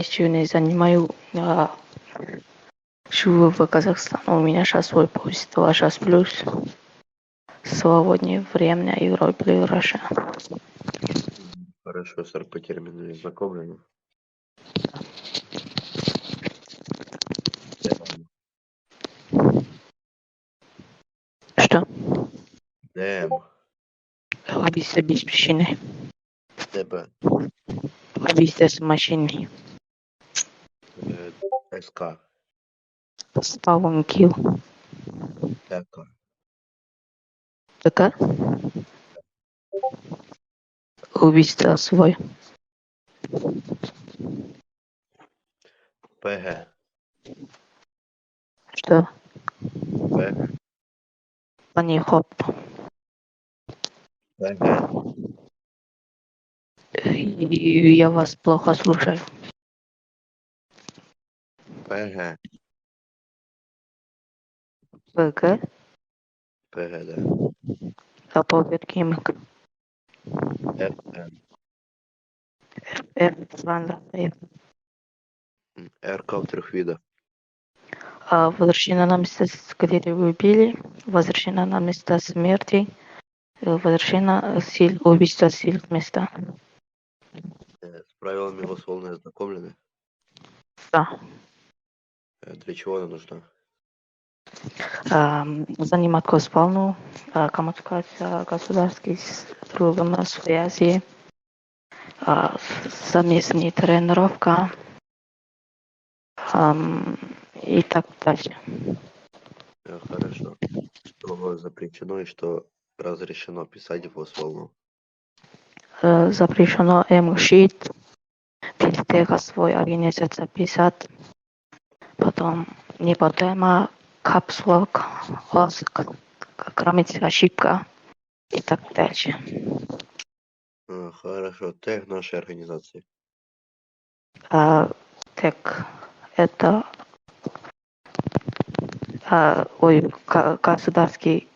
ничего не занимаю. Живу в Казахстане. У меня сейчас свой поезд 2 час плюс. Свободное время Европа и Россия. Хорошо, с терминами знакомлены. Что? Дэм. Объясни без причины. ДБ. Объясни с машиной. СК. Спавн килл. ТК. ТК? Убийство свой. ПГ. Что? ПГ. Они хоп. ПГ. Я вас плохо слушаю. ПГ. ПГ? ПГ, да. А по каким? РН. РК в 3 видах. Возвращение на место, где вы убили. Возвращение на место смерти. Возвращение сил, убийство сил места. С правилами Госволны ознакомлены? Да. Для чего она нужна? Занимать Госполну, коммуникация государственных другом связи, совместная тренировка и так далее. Хорошо. Что запрещено и что разрешено писать в Госволну? Запрещено МШИТ, Тильтега свой организация писать, потом не по тема, капслок, грамматическая ошибка и так дальше. Хорошо. Тег нашей организации. Так, это государственной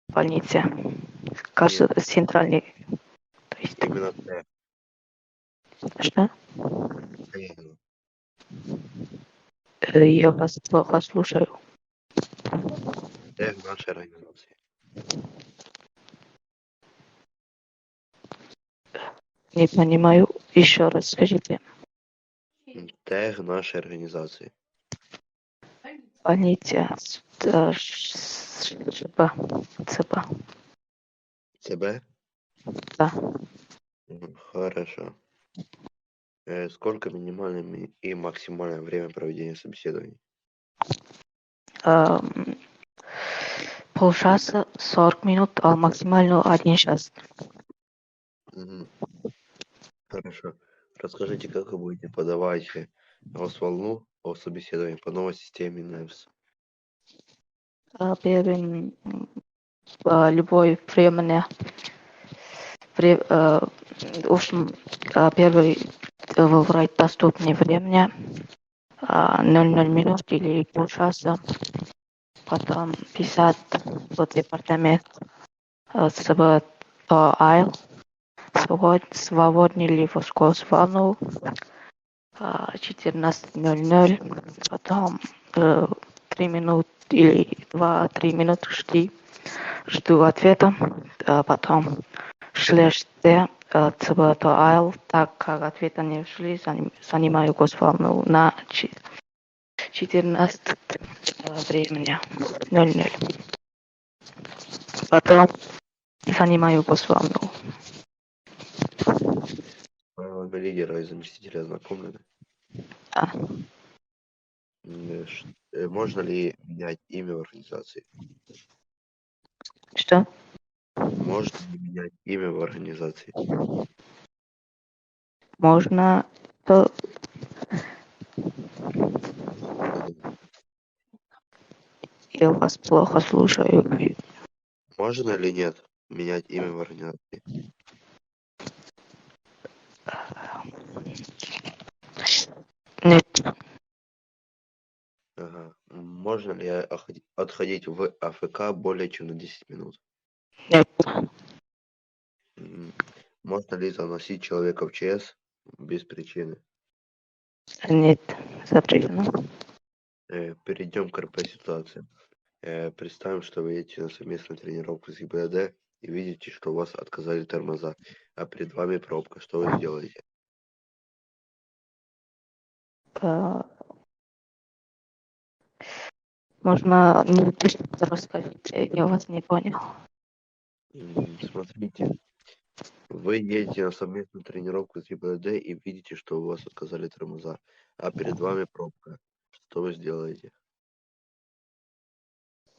больнице, центральный, то есть, Именно тег. что? Тег. Я вас плохо слушаю. Тег нашей организации. Не понимаю. Еще раз скажите. Тег нашей организации. Больница, ЦБ. ЦБ? Да. Хорошо. Сколько минимальное и максимальное время проведения собеседований? Полчаса, 40 минут, а максимально 1 час. Хорошо. Расскажите, как вы будете подавать Госволну о собеседовании по новой системе НЭВС? Первым любое времени, в общем, первый выбрать доступное время, 00 минут или полчаса, потом писать в департамент ЦБ АЙЛ, свободный ли в Госволну, 14:00, потом 3 минуты или 2-3 минуты жду ответа, потом шлешь ЦБ АЙЛ, так как ответа не шли, занимаю Госволну на 14 времени 00. Потом занимаю Госволну. Правилами лидера и заместителя ознакомлены? Да. Можно ли менять имя в организации? Что? Можно ли менять имя в организации? Можно. Я вас плохо слушаю. Можно или нет менять имя в организации? Нет. Ага. Можно ли отходить в АФК более чем на 10 минут? Нет. Можно ли заносить человека в ЧС без причины? Нет, запрещено. Перейдем к РП-ситуации. Представим, что вы едете на совместную тренировку с ГИБДД и видите, что у вас отказали тормоза, а перед вами пробка. Что вы сделаете? Э, Можно мне рассказать? Я вас не понял. Смотрите, вы едете на совместную тренировку с ГИБДД и видите, что у вас отказали тормоза, а перед вами пробка. Что вы сделаете?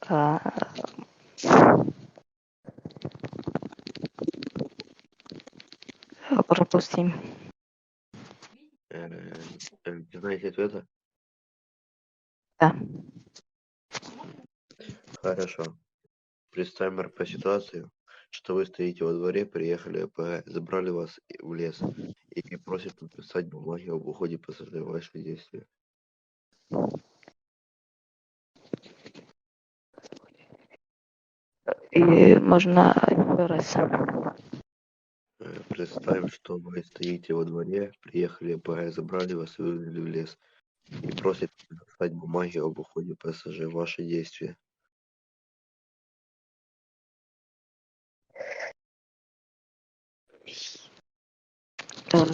Э, Пропустим. Не знаете ответа? Да. Хорошо. Представим РП-ситуацию, что вы стоите во дворе, приехали АПГ, забрали вас в лес и просят подписать бумаги об уходе пассажира. Ваши действия. И можно еще раз. Представим, что вы стоите во дворе, приехали АПГ, забрали вас и вывели в лес и просят подписать бумаги об уходе пассажира. Ваши действия. Э,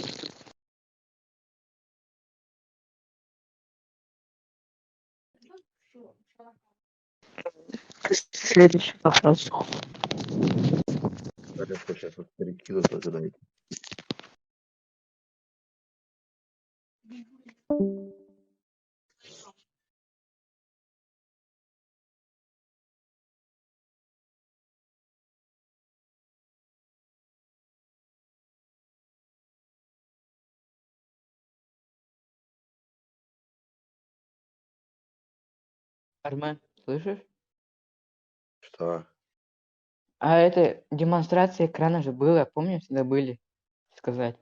Следующий вопрос. Хорошо, сейчас вас перекинут, вы задаете. Армен, слышишь? Что? А это демонстрация экрана же была, помнишь, забыли сказать.